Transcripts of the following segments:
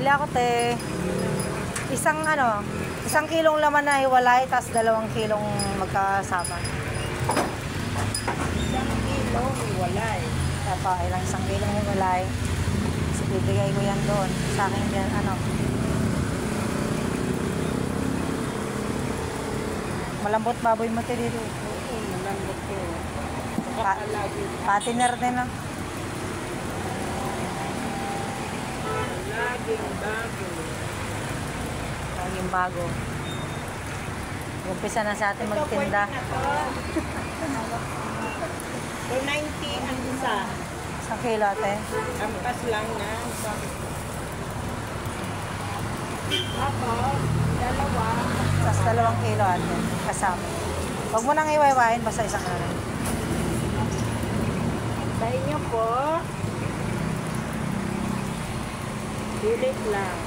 Bili ako, te. Isang kilong laman na hiwalay, tapos 2 kilong magkasama. Isang kilong hiwalay. Tapa, ilang 1 kilong hiwalay. So, bibigay ko yan doon. Sa akin yan, malambot baboy mo, te, dito. Oo, malambot ko. Patiner din, no? Laging bago. Laging bago. Umpisa na sa atin magtinda. Ito, 290 ang isa. 1 kilo, te. Ampas lang na. Tapos, 2. Tapos 2 kilo, ate. Kasama. Huwag mo nang iwaiwain, basta isang ano. Sa inyo po, pilit lang.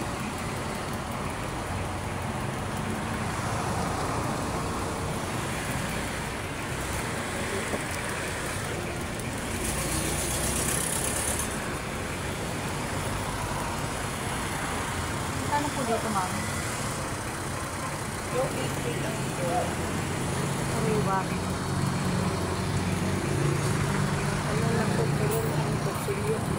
Ano po dito, ma'am? Yung 80 lang po. Ariwa. Ano lang po pero ang kutsilyo po.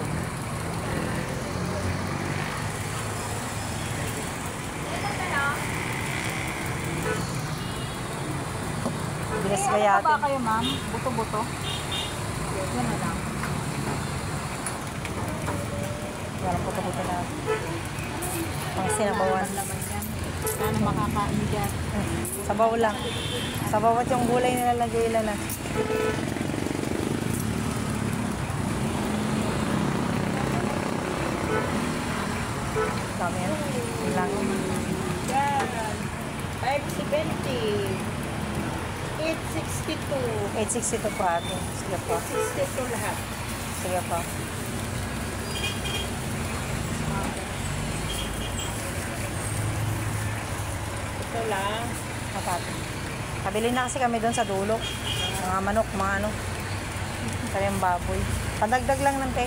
Bilis kaya Ano ba atin. kayo, ma'am? Buto-buto? Yan na lang. Walang puto-puto na. Pang sinabawan. Laban yan. Sana makakain dyan. Sabaw lang. Sabaw at yung gulay nilalagay lang na. Dami yan. Yun lang. Yan. 570. 862. 862 po ate. Sige po. 862 lahat. Sige po. Ito lang. Matati. Kabili na kasi kami doon sa dulo. Mga manok, mga ano. Kaya yung baboy. Padagdag lang ng te.